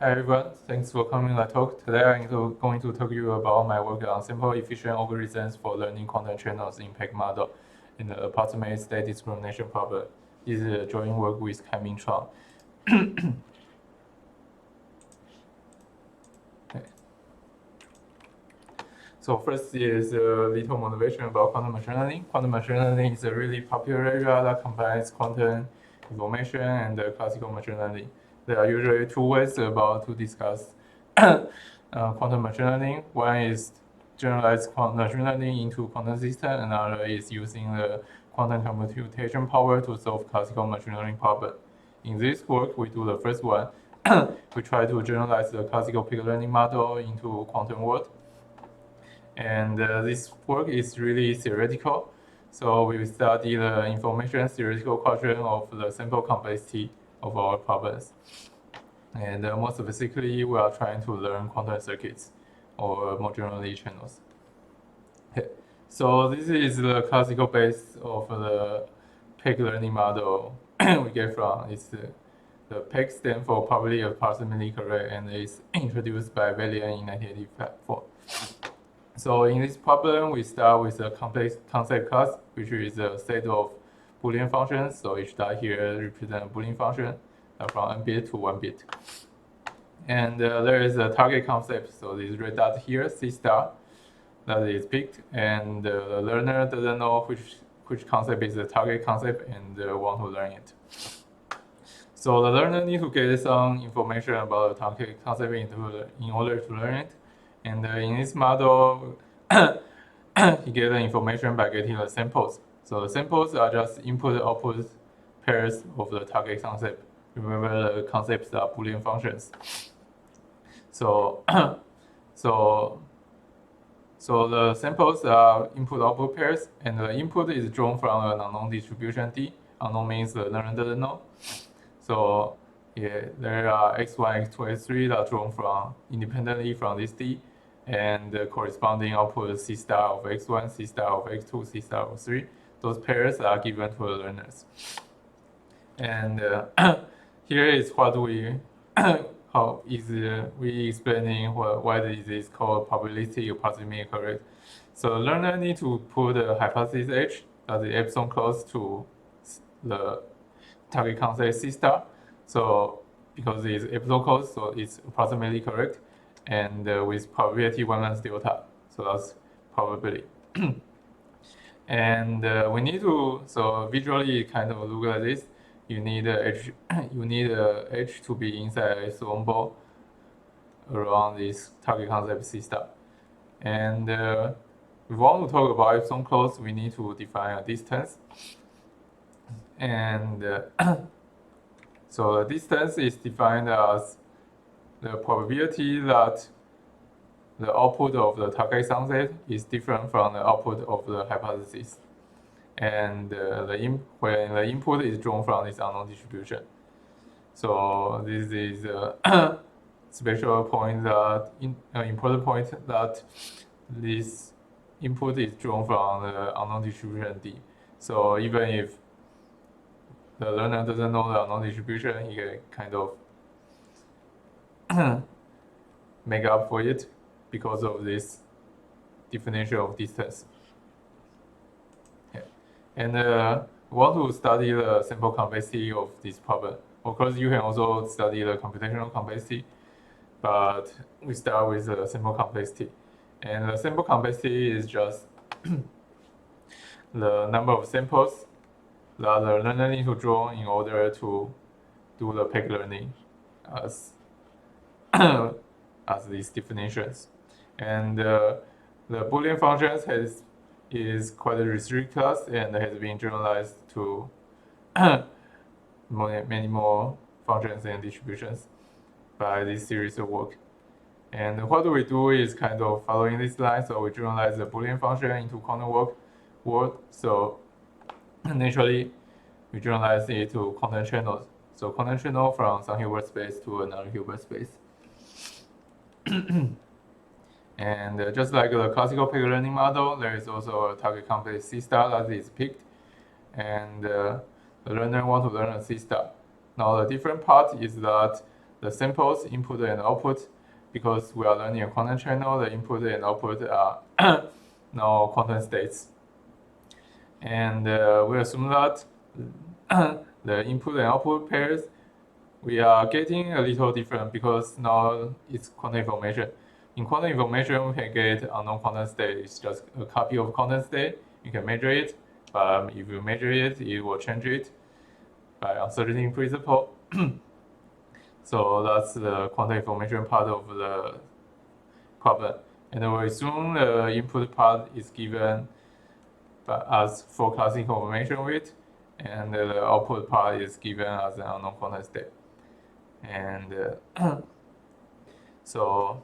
Hi everyone, thanks for coming to my talk. Today I'm going to talk to you about my work on simple efficient algorithms for learning quantum channels in PAC model in the approximate state discrimination problem. This is a joint work with Chung. Okay. So first is a little motivation about quantum machine learning. Quantum machine learning is a really popular area that combines quantum information and classical machine learning. There are usually two ways to discuss quantum machine learning. One is generalized quantum machine learning into quantum system, another is using the quantum computation power to solve classical machine learning problem. In this work, we do the first one. We try to generalize the classical PAC learning model into quantum world. And this work is really theoretical. So we study the information theoretical quadrant of the sample complexity of our problems. And more specifically, we are trying to learn quantum circuits, or more generally channels. Okay. So this is the classical base of the PAC learning model we get from. It's the PAC stands for probably approximately correct, and is introduced by Valiant in 1984. So in this problem, we start with a complex concept class, which is a set of Boolean functions. So each dot here represents a Boolean function from n bit to 1 bit. And there is a target concept. So this red dot here, C star, that is picked, and the learner doesn't know which concept is the target concept and want to learn it. So the learner needs to get some information about the target concept in order to learn it. And in this model, he gets the information by getting the samples. So the samples are just input-output pairs of the target concept. Remember, the concepts are Boolean functions. So, so the samples are input-output pairs, and the input is drawn from an unknown distribution D. Unknown means the learner doesn't know. So yeah, there are x1, x2, x3 that are drawn independently from this D, and the corresponding output C star of x1, C star of x2, C star of 3. Those pairs are given to the learners. And here is what we how is we explaining why this is called probability approximate correct. So the learner need to put the hypothesis H, that is epsilon close to the target concept C star. So because it's epsilon close, so it's approximately correct, and with probability 1 minus delta. So that's probability. And we need to, so visually kind of look like this. You need H, H to be inside a epsilon ball around this target concept C star. And if we want to talk about epsilon close, we need to define a distance. And so the distance is defined as the probability that the output of the target concept is different from the output of the hypothesis. And when the input is drawn from this unknown distribution. So this is a special point that important point that this input is drawn from the unknown distribution D. So even if the learner doesn't know the unknown distribution, he can kind of make up for it because of this definition of distance. And we want to study the sample complexity of this problem. Of course, you can also study the computational complexity, but we start with the sample complexity. And the sample complexity is just the number of samples that the learner needs to draw in order to do the PAC learning as these definitions. And the Boolean functions is quite a restricted class and has been generalized to many more functions and distributions by this series of work. And what we do is kind of following this line. So we generalize the Boolean function into quantum world. So naturally, we generalize it to quantum channels. So quantum channel from some Hilbert space to another Hilbert space. And just like the classical PAC learning model, there is also a target complex C star that is picked, and the learner wants to learn a C star. Now the different part is that the samples, input and output. Because we are learning a quantum channel, the input and output are now quantum states. And we assume that the input and output pairs, we are getting a little different because now it's quantum information. In quantum information, we can get unknown quantum state. It's just a copy of quantum state. You can measure it, but if you measure it, it will change it by uncertainty principle. So that's the quantum information part of the problem. And we assume the input part is given as for classical information weight, and the output part is given as an unknown quantum state. And so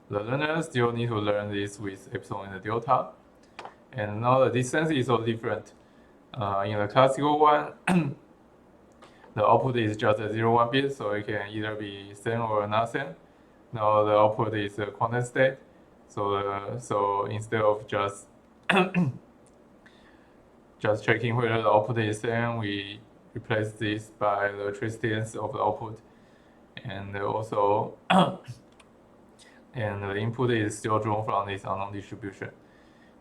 the learners still need to learn this with epsilon and delta. And now the distance is all different. In the classical one, the output is just a 0-1 bit, so it can either be same or not same. Now the output is a quantum state, so instead of just checking whether the output is same, we replace this by the trace distance of the output, and also and the input is still drawn from this unknown distribution,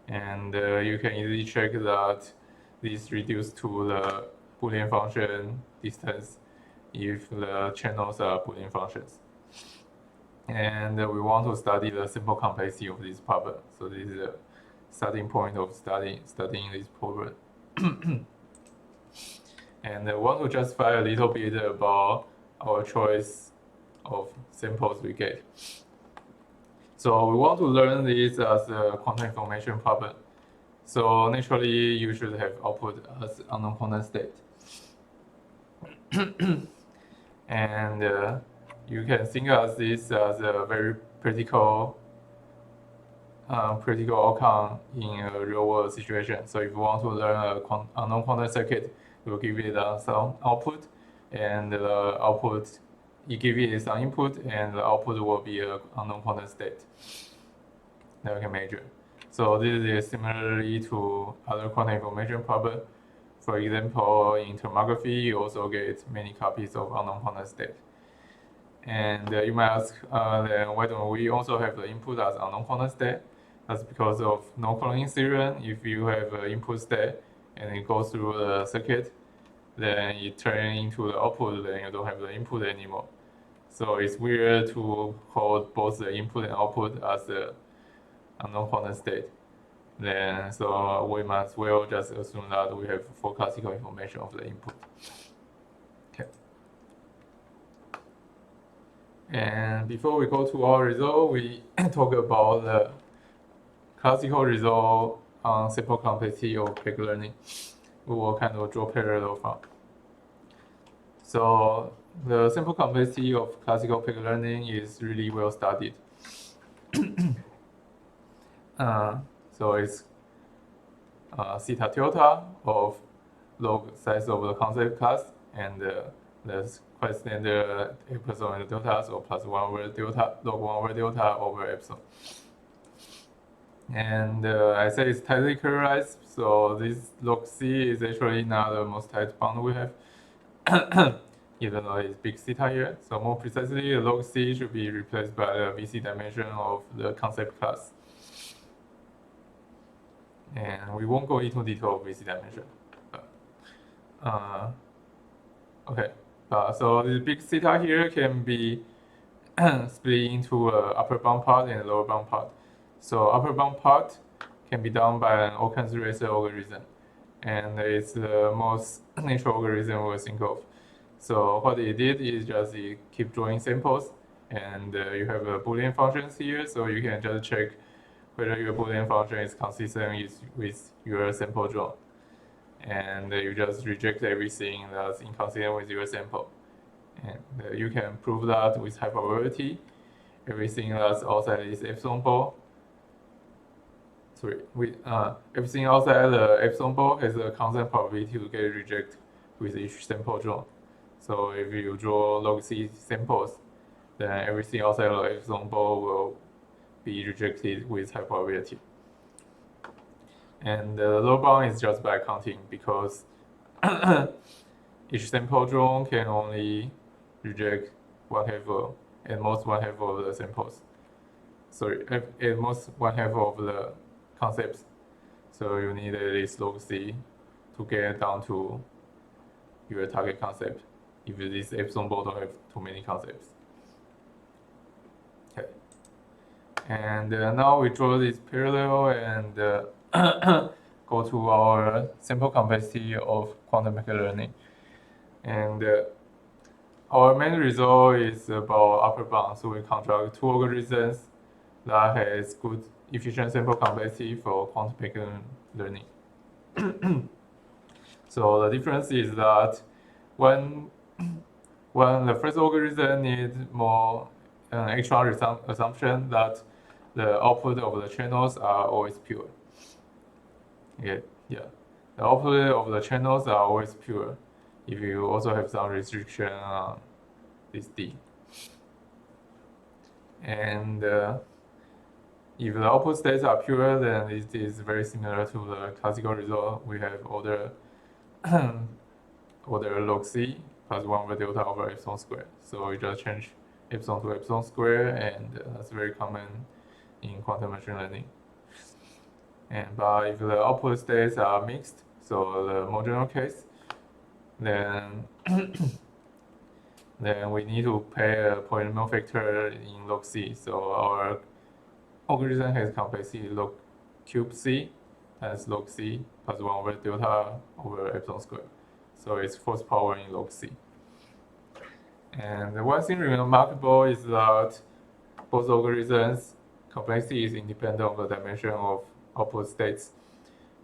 and you can easily check that this reduced to the Boolean function distance if the channels are Boolean functions. And we want to study the simple complexity of this problem. So this is a starting point of studying this problem. And I want to justify a little bit about our choice of samples we get. So we want to learn this as a quantum information problem. So naturally, you should have output as unknown quantum state. And you can think of this as a very practical outcome in a real-world situation. So if you want to learn a unknown quantum circuit, you will give it some output, and the output, you give it some input, and the output will be an unknown quantum state that we can measure. So this is similarly to other quantum information problem. For example, in tomography, you also get many copies of unknown quantum state. And you might ask, then why don't we also have the input as unknown quantum state? That's because of no cloning theorem. If you have an input state and it goes through the circuit, then it turns into the output, then you don't have the input anymore. So it's weird to hold both the input and output as the unknown quantum state. Then, so we might as well just assume that we have full classical information of the input. Okay. And before we go to our result, we talk about the classical result on simple complexity of PAC learning. We will kind of draw parallel from. So the simple complexity of classical PAC learning is really well studied. So it's theta tilde of log size of the concept class, and that's quite standard epsilon and delta, so plus 1 over delta, log 1 over delta over epsilon. And I say it's tightly characterized, so this log C is actually not the most tight bound we have, even though it's big theta here. So more precisely, the log C should be replaced by the VC dimension of the concept class. And we won't go into detail of VC dimension. Okay, so this big theta here can be split into upper bound part and lower bound part. So upper bound part can be done by an Occam's razor algorithm, and it's the most natural algorithm we'll think of. So what it did is just it keep drawing samples, and you have Boolean functions here, so you can just check whether your Boolean function is consistent with your sample draw. And you just reject everything that's inconsistent with your sample. And you can prove that with high probability. Everything that's outside this epsilon ball. Everything outside the epsilon ball has a constant probability to get rejected with each sample draw. So if you draw log C samples, then everything outside the epsilon ball will be rejected with high probability. And the lower bound is just by counting, because each sample drawn can only reject at most one half of the samples. Sorry, at most one half of the concepts. So you need at least log C to get down to your target concept if this epsilon ball don't have too many concepts. Okay. And now we draw this parallel and go to our sample complexity of quantum mechanical learning. And our main result is about upper bound. So we construct two algorithms that has good efficient sample complexity for quantum mechanical learning. So the difference is that when the first algorithm needs more extra assumption that the output of the channels are always pure. Yeah. The output of the channels are always pure if you also have some restriction on this D. And if the output states are pure, then it is very similar to the classical result. We have order log C plus 1 over delta over epsilon squared. So we just change epsilon to epsilon squared, and that's very common in quantum machine learning. But if the output states are mixed, so the more general case, then we need to pay a polynomial factor in log C. So our algorithm has complexity log cube C times log C plus 1 over delta over epsilon squared. So it's fourth power in log C. And the one thing remarkable is that both algorithms complexity is independent of the dimension of output states.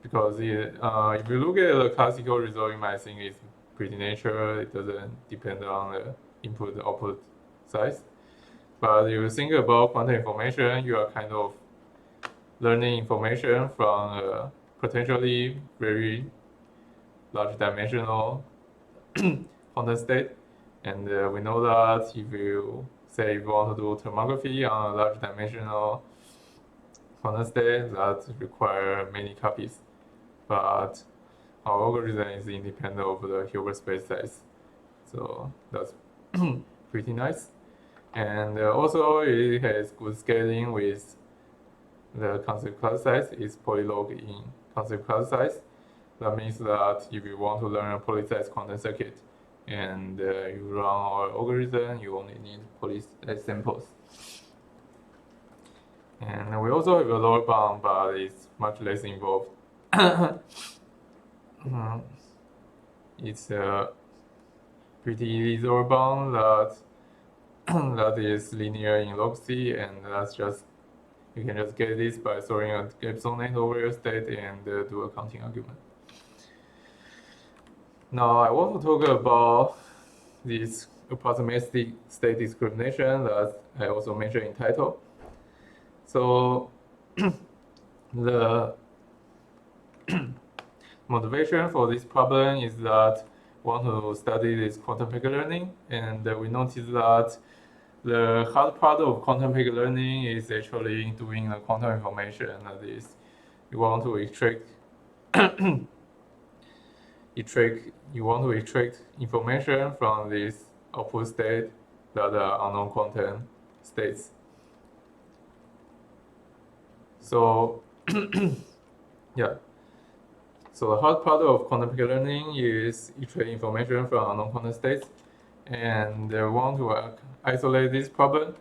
Because if you look at the classical result, you might think it's pretty natural. It doesn't depend on the input-output size. But if you think about quantum information, you are kind of learning information from a potentially very large dimensional quantum state. And we know that if you want to do tomography on a large dimensional quantum state, that require many copies. But our algorithm is independent of the Hilbert space size. So that's pretty nice. And also it has good scaling with the concept class size. It's polylog in concept class size. That means that if you want to learn a polysize quantum circuit and you run our algorithm, you only need polysize samples. And we also have a lower bound, but it's much less involved. It's a pretty easy lower bound that is linear in log C, and that's just you can just get this by throwing an epsilon n over your state and do a counting argument. Now I want to talk about this approximate state discrimination that I also mentioned in title. So the motivation for this problem is that we want to study this quantum mechanical learning, and we noticed that the hard part of quantum mechanical learning is actually doing the quantum information. That is, you want to extract information from this output state that are unknown quantum states. So yeah. So the hard part of quantum mechanical learning is extract information from unknown quantum states, and we want to isolate this problem.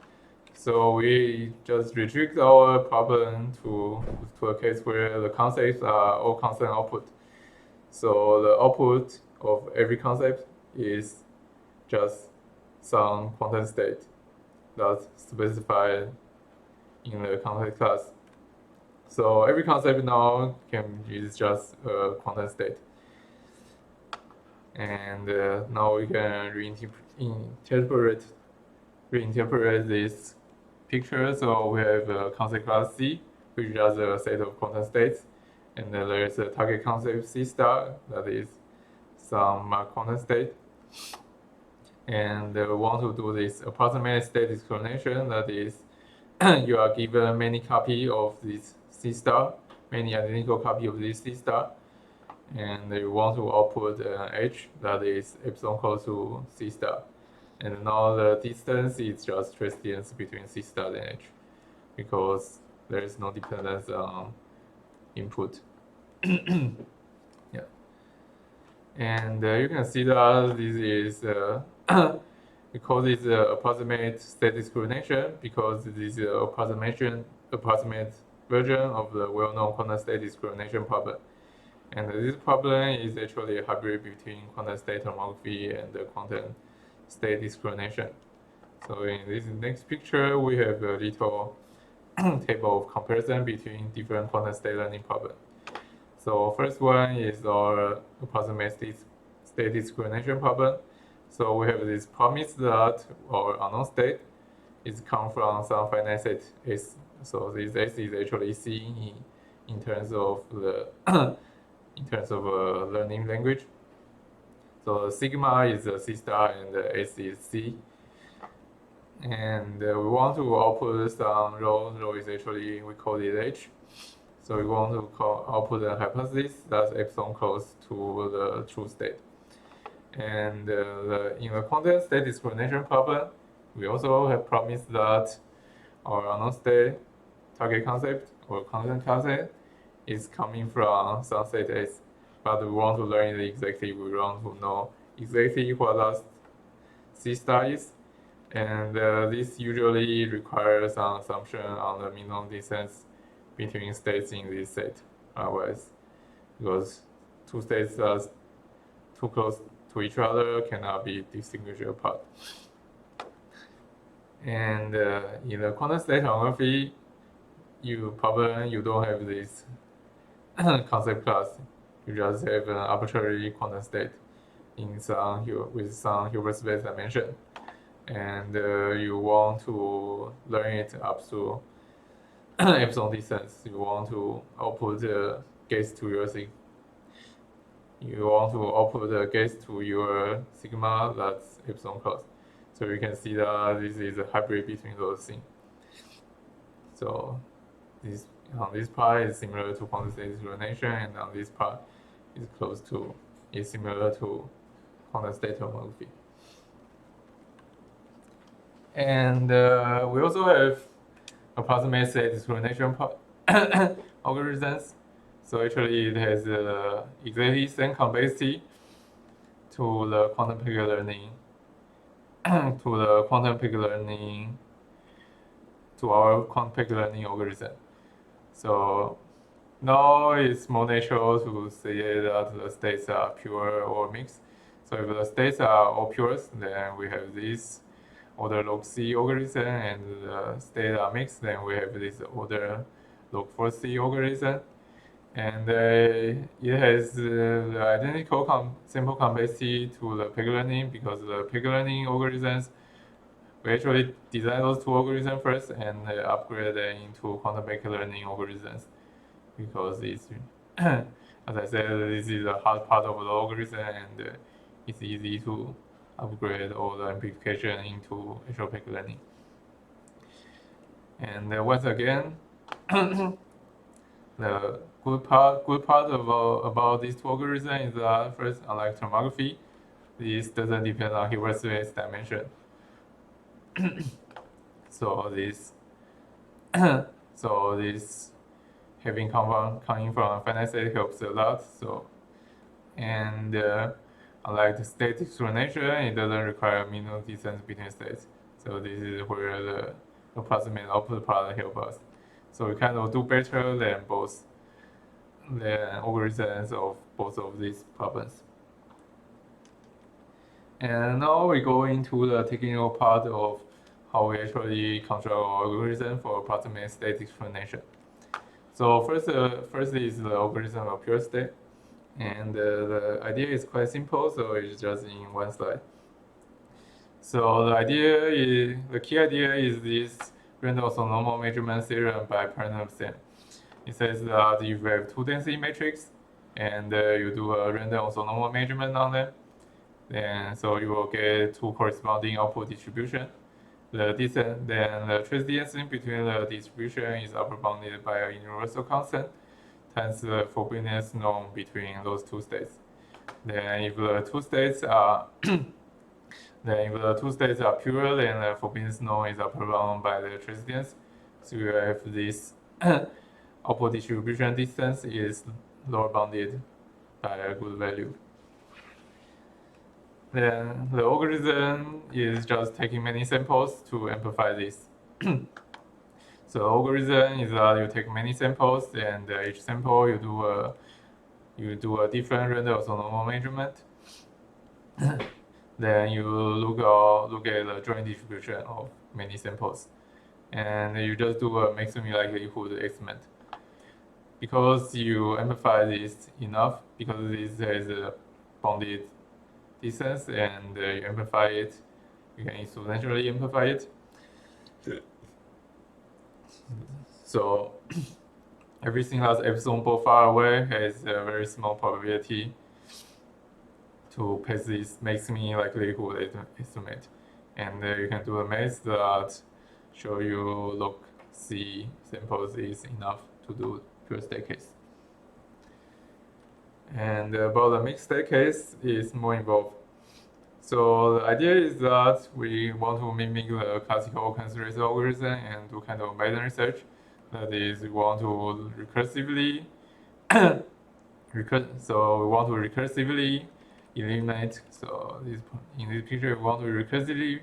So we just restrict our problem to a case where the concepts are all constant output. So the output of every concept is just some quantum state that's specified in the concept class. So every concept now is just a quantum state. And now we can reinterpret this picture. So we have a concept class C, which is a set of quantum states. And then there is a target concept C star, that is some quantum state. And we want to do this approximate state discrimination, that is, you are given many copies of this C star, many identical copies of this C star, and you want to output H that is epsilon close to C star. And now the distance is just trace distance between C star and H, because there is no dependence on input. Yeah. And you can see that this is we call this approximate state discrimination, because this is approximate version of the well-known quantum state discrimination problem. And this problem is actually a hybrid between quantum state homography and quantum state discrimination. So in this next picture, we have a little table of comparison between different quantum state learning problems. So first one is our approximate state discrimination problem. So we have this promise that our unknown state is come from some finite set S. So this S is actually C in terms of the learning language. So sigma is C star and S is C. And we want to output some rho is actually, we call it H. So we want to output a hypothesis that's epsilon close to the true state. And in the quantum state discrimination problem, we also have promised that our unknown state target concept or constant concept is coming from some set S. But we want to learn it exactly. We want to know exactly what that C star is. And this usually requires some assumption on the minimum distance between states in this set. Otherwise, because two states are too close to each other, cannot be distinguished apart. And in the quantum state homography, you don't have this concept class. You just have an arbitrary quantum state with some Hilbert space dimension. And you want to learn it up to epsilon distance. You want to output the gates to your sigma that's epsilon close. So you can see that this is a hybrid between those things. So on this part is similar to quantum state discrimination, and on this part is similar to quantum state homography. And we also have approximate state discrimination algorithms. So actually, it has exactly same complexity to the quantum peak learning, to our quantum peak learning algorithm. So now it's more natural to say that the states are pure or mixed. So if the states are all pure, then we have this order log C algorithm, and the states are mixed, then we have this order log 4C algorithm. And it has the identical sample complexity to the peak learning, because the peak learning algorithms, we actually design those two algorithms first and upgrade them into quantum peak learning algorithms, because it's, as I said, this is a hard part of the algorithm, and it's easy to upgrade all the amplification into actual peak learning. And once again, the good part about these two algorithms is that first, unlike tomography, this doesn't depend on Hilbert space dimension. So this having coming from a finite state helps a lot. So, and unlike the state discrimination, it doesn't require minimum distance between states. So this is where the approximate output part helps us. So we kind of do better than algorithms of both of these problems. And now we go into the technical part of how we actually construct our algorithm for approximate state discrimination. So first is the algorithm of pure state, and the idea is quite simple. So it's just in one slide. So the key idea is this random orthonormal measurement theorem by Perner-Sen. It says that if you have two density matrix and you do a random orthonormal measurement on them, then so you will get two corresponding output distribution. Then the trace distance between the distribution is upper bounded by a universal constant times the forbiddenness norm between those two states. Then if the two states are Then if the two states are pure, then the forbiddance norm is upper bound by the trace distance. So you have this output distribution distance is lower bounded by a good value. Then the algorithm is just taking many samples to amplify this. So the algorithm is that you take many samples, and each sample you do a different random orthonormal measurement. Then you look at the joint distribution of many samples, and you just do a maximum likelihood estimate. Because you amplify this enough, because this has a bounded distance, and you amplify it, you can exponentially amplify it. So everything that's epsilon ball far away has a very small probability to pass this maximum likelihood estimate. And you can do a math that show you log C samples is enough to do pure state case. And about the mixed state case is more involved. So the idea is that we want to mimic the classical consideration algorithm and do kind of binary search. That is, we want to recursively eliminate. So in this picture, we want to recursively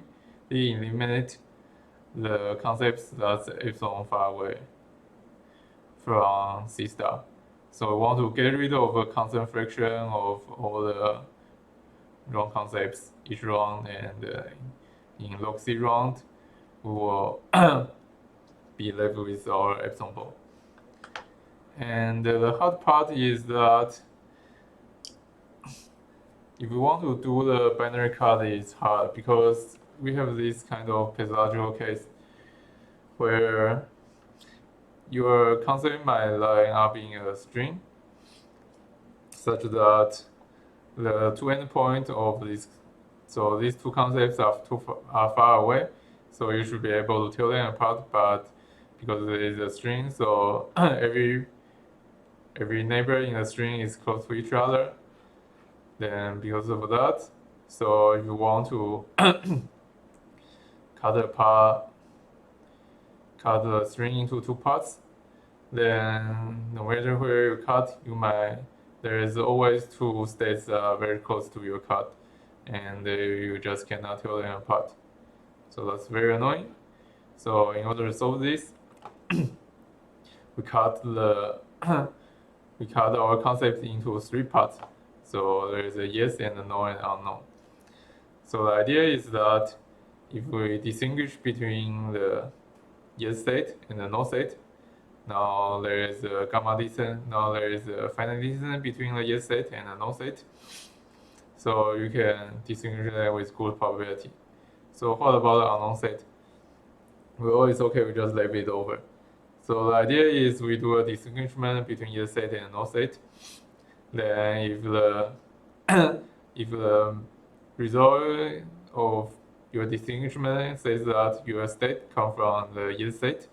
eliminate the concepts that's epsilon far away from C star. So we want to get rid of a constant fraction of all the wrong concepts each round, and in log C round, we will be left with our epsilon ball. And the hard part is that if we want to do the binary cut, it's hard because we have this kind of pathological case where your concept might line up in a string such that the two endpoints of this, so these two concepts are far away, so you should be able to tell them apart, but because it is a string, so every neighbor in the string is close to each other. Then because of that, so if you want to cut the string into two parts, then no matter where you cut, there is always two states that are very close to your cut, and you just cannot tell them apart. So that's very annoying. So in order to solve this, we cut our concept into three parts. So there is a yes and a no and unknown. So the idea is that if we distinguish between the yes state and the no state, now there is a gamma distance, now there is a finite distance between the yes state and the no state. So you can distinguish them with good probability. So what about the unknown state? Well, it's okay, we just label it over. So the idea is we do a distinguishment between yes state and no state. Then if the result of your distinguishment says that your state comes from the yes state,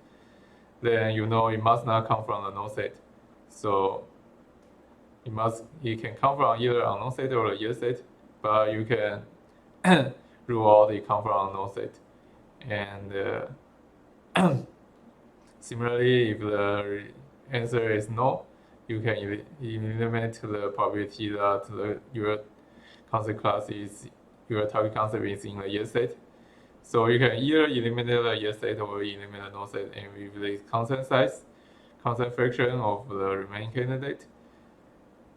then you know it must not come from the no state. So it can come from either unknown state or the yes state, but you can rule out it comes from no state. And similarly, if the answer is no, you can eliminate the probability that your concept class your target concept is in the yes state. So you can either eliminate the yes state or eliminate the no state, and with the constant fraction of the remaining candidate,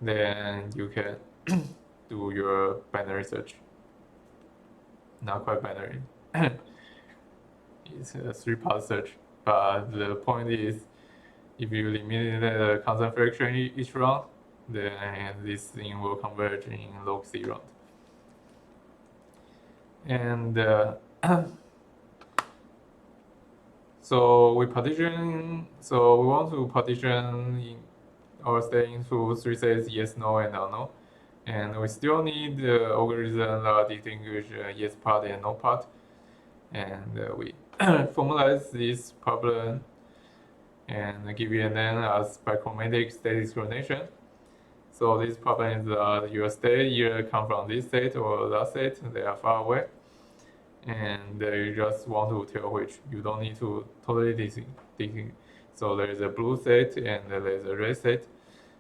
then you can do your binary search. Not quite binary. It's a three-part search, but the point is, if you eliminate the constant fraction each round, then this thing will converge in log C round. And so we want to partition our state into three states: yes, no, and unknown. And we still need the algorithm that distinguish yes part and no part. And we formalize this problem and give it a name as bichromatic state discrimination. So this problem is that your state either come from this state or that state, they are far away. and you just want to tell which. You don't need to totally distinguish. So there is a blue set and there is a red set.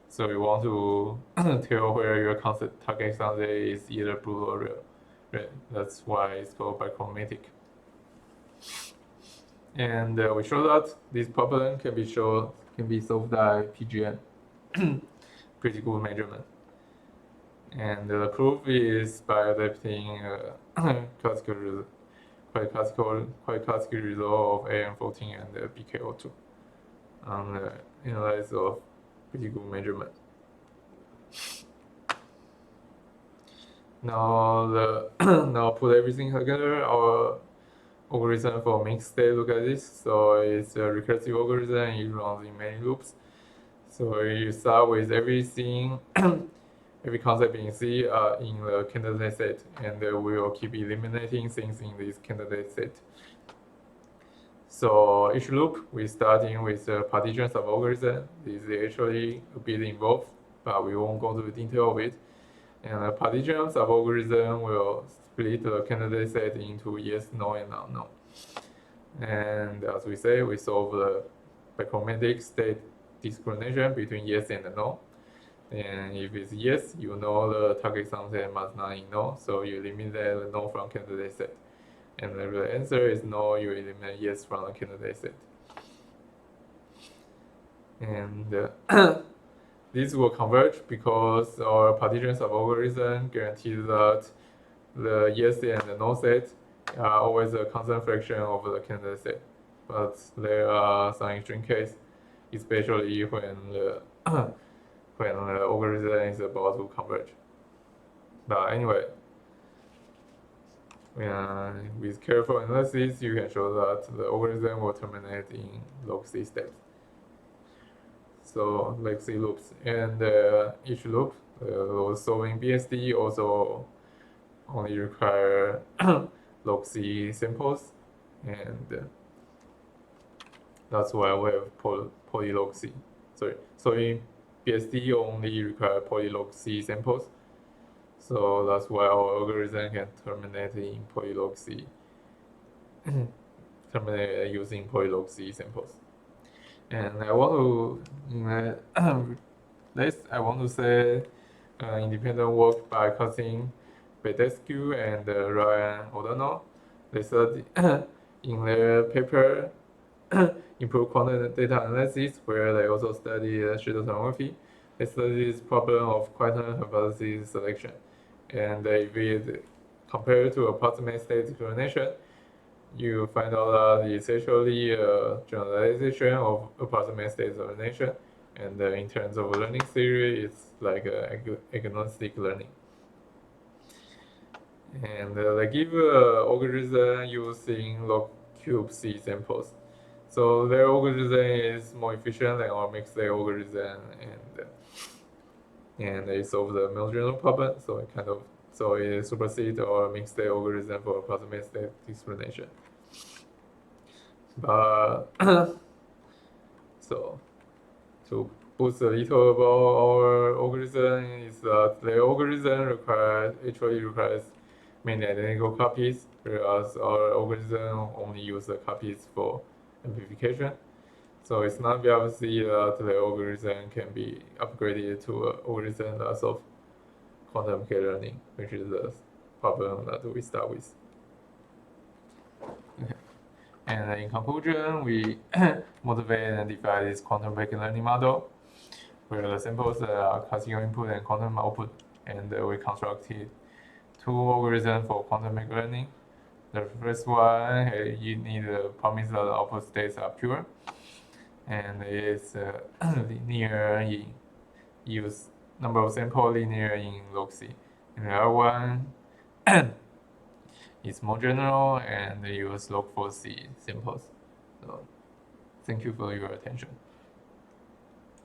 So you want to tell where your target concept is either blue or red. That's why it's called bichromatic. And we show that this problem can be solved by PGN, pretty good measurement. And the proof is by adapting quite classical result of AM14 and BKO2 on the analysis of pretty good measurement. Now now put everything together. Our algorithm for mixed state look at this. So it's a recursive algorithm. It runs in many loops. So you start with everything, every concept in C in the candidate set, and we will keep eliminating things in this candidate set. So each loop we starting with the partition subalgorithm. This is actually a bit involved, but we won't go to the detail of it. And the partition subalgorithm will split the candidate set into yes, no, and unknown. And as we say, we solve the bichromatic state discrimination between yes and no. And if it's yes, you know the target concept must not in no, so you eliminate the no from candidate set. And if the answer is no, you eliminate yes from the candidate set. And this will converge because our partition subalgorithm guarantees that the yes and the no set are always a constant fraction of the candidate set. But there are some extreme cases, especially when the algorithm is about to converge. But anyway, with careful analysis, you can show that the algorithm will terminate in log C steps. So like C loops, and each loop, solving BSD also only require log C samples, and that's why we have polylog C. So in BSD only require polylog C samples. So that's why our algorithm can terminate in polylog C, terminate using polylog C samples. And I want to say independent work by Cousin Bedescu and Ryan O'Donnell. They studied in their paper Improved Quantum Data Analysis, where they also study pseudo-tomography. They study this problem of quantum hypothesis selection. And if it compared to approximate state discrimination, you find out that it's actually a generalization of approximate state discrimination. And in terms of learning theory, it's like agnostic learning. And they give algorithm using log cube C samples. So their algorithm is more efficient than our mixed state algorithm, and they solve the most general problem. So it supersedes our mixed state algorithm for approximate state discrimination. But so to boost a little about our algorithm is that the algorithm actually requires many identical copies, whereas our algorithm only uses copies for amplification. So it's not very obvious that the algorithm can be upgraded to an algorithm that solves quantum K learning, which is the problem that we start with. Okay. And in conclusion, we motivate and define this quantum K learning model, where the samples are classical input and quantum output, and we constructed two algorithms for quantum K learning. The first one, you need to promise that the output states are pure, and it's linear in use number of samples linear in log C. And the other one is more general and use log 4C samples. So thank you for your attention.